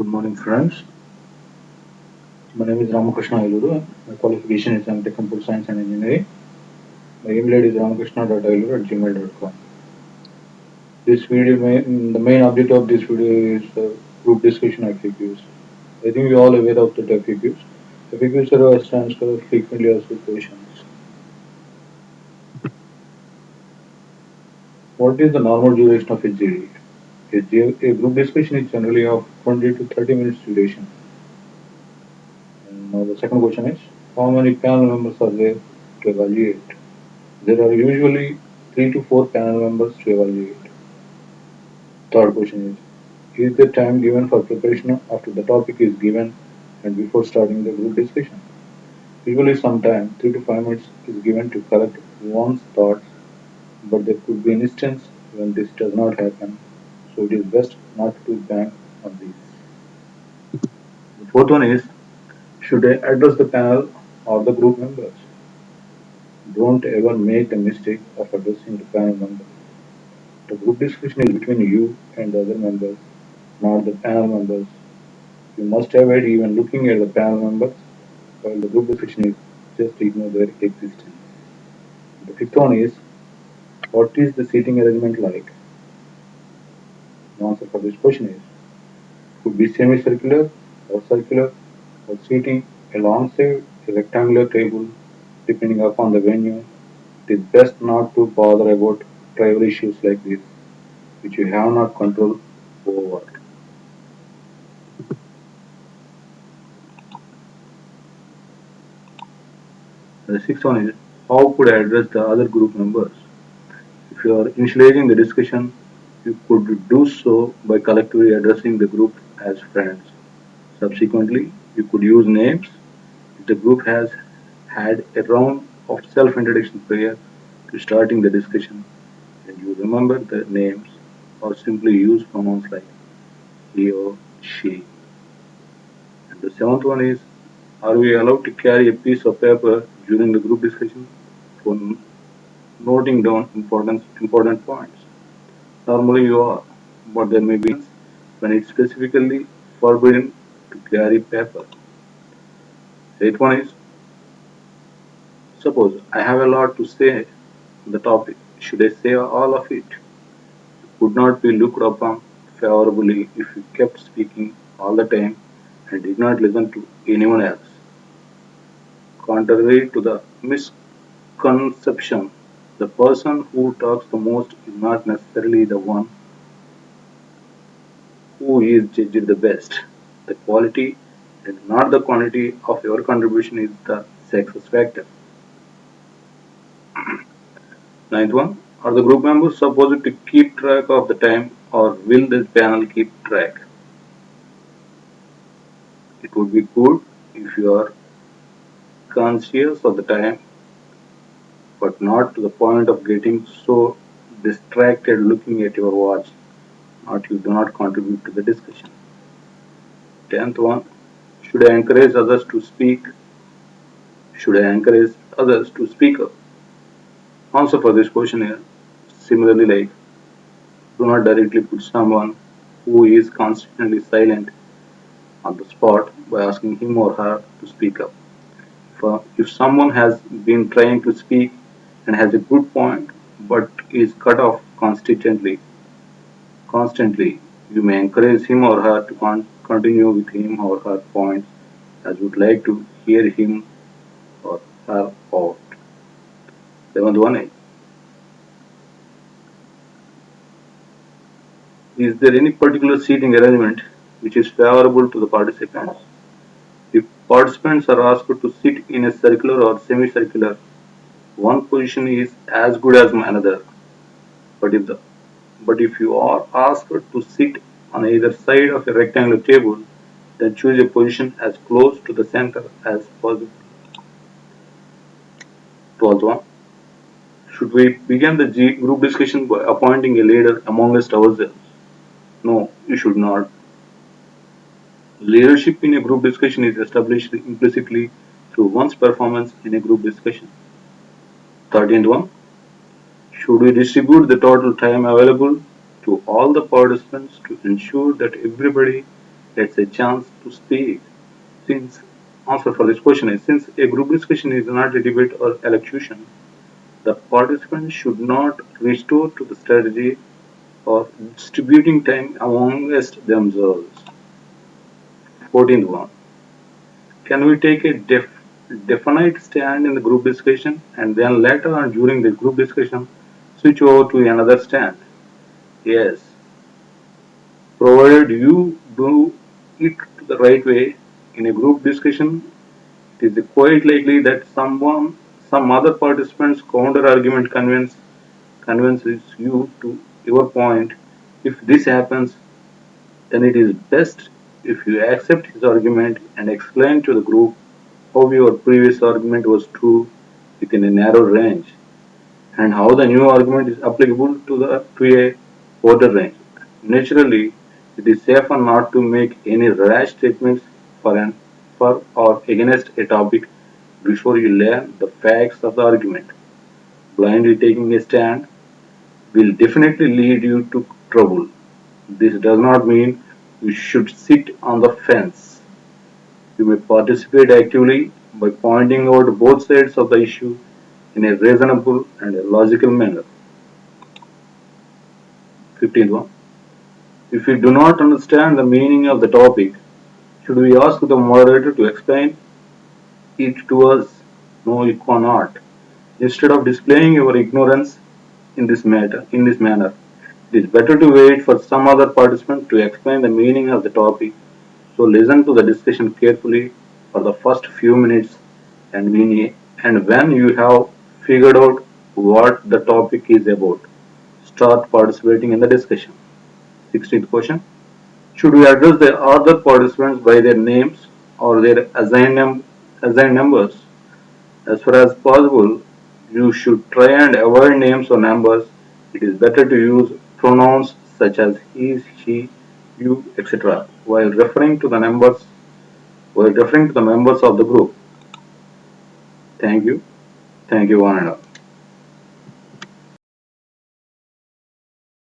Good morning, friends. My name is Ramakrishna Ailuru. My qualification is MTech Computer Science and Engineering. My email ID is ramakrishna.ailuru@gmail.com. The main object of this video is group discussion FAQs. I think you all aware of the FAQs. FAQs stands for frequently asked questions. What is the normal duration of a GD? A group discussion is generally of 20 to 30 minutes duration. And now the second question is, how many panel members are there to evaluate? There are usually 3 to 4 panel members to evaluate. Third question is there time given for preparation after the topic is given and before starting the group discussion? Usually some time, 3 to 5 minutes is given to collect one's thoughts, but there could be an instance when this does not happen, so it is best not to bank on this. The fourth one is, should I address the panel or the group members? Don't ever make the mistake of addressing the panel members. The group discussion is between you and the other members, not the panel members. You must avoid even looking at the panel members while the group discussion is just ignore their existence. The fifth one is, what is the seating arrangement like? The answer for this question is, could be semicircular or circular or seating alongside a rectangular table depending upon the venue. It is best not to bother about trivial issues like this, which you have not control over. The sixth one is, how could I address the other group members? If you are initiating the discussion, you could do so by collectively addressing the group as friends. Subsequently, you could use names if the group has had a round of self-introduction prior to starting the discussion and you remember the names, or simply use pronouns like he or she. And the seventh one is, are we allowed to carry a piece of paper during the group discussion for noting down important points? Normally you are, but there may be when it's specifically forbidden to carry paper. Eighth one is, suppose I have a lot to say on the topic. Should I say all of it? You could not be looked upon favorably if you kept speaking all the time and did not listen to anyone else. Contrary to the misconception, the person who talks the most is not necessarily the one who is judged the best. The quality and not the quantity of your contribution is the success factor. Ninth one, are the group members supposed to keep track of the time or will the panel keep track? It would be good if you are conscious of the time but not to the point of getting so distracted looking at your watch not you do not contribute to the discussion. Tenth one, should I encourage others to speak? Should I encourage others to speak up? Answer for this question is similarly like, do not directly put someone who is constantly silent on the spot by asking him or her to speak up. If someone has been trying to speak and has a good point but is cut off constantly, you may encourage him or her to continue with him or her points as would like to hear him or her out. 7th one is there any particular seating arrangement which is favorable to the participants? If participants are asked to sit in a circular or semicircular, one position is as good as another. But if you are asked to sit on either side of a rectangular table, then choose a position as close to the center as possible. 12th one. Should we begin the group discussion by appointing a leader amongst ourselves? No, you should not. Leadership in a group discussion is established implicitly through one's performance in a group discussion. 13th one. Should we distribute the total time available to all the participants to ensure that everybody gets a chance to speak. Since answer for this question is, since a group discussion is not a debate or elocution, the participants should not restore to the strategy or distributing time amongst themselves. 14th one. Can we take a definite stand in the group discussion and then later on during the group discussion switch over to another stand? Yes, provided you do it the right way. In a group discussion, it is quite likely that some other participant's counter argument convinces you to your point. If this happens, then it is best if you accept his argument and explain to the group how your previous argument was true within a narrow range and how the new argument is applicable to a broader range. Naturally, it is safer not to make any rash statements for or against a topic before you learn the facts of the argument. Blindly taking a stand will definitely lead you to trouble. This does not mean you should sit on the fence. You may participate actively by pointing out both sides of the issue in a reasonable and a logical manner. 15th one. If we do not understand the meaning of the topic, should we ask the moderator to explain it to us? No, you cannot. Instead of displaying your ignorance in this manner, it is better to wait for some other participant to explain the meaning of the topic. So listen to the discussion carefully for the first few minutes, and when you have figured out what the topic is about, start participating in the discussion. 16th question. Should we address the other participants by their names or their assigned numbers? As far as possible, you should try and avoid names or numbers. It is better to use pronouns such as he, she, you, etc. While referring to the members of the group. Thank you. Thank you, one and all.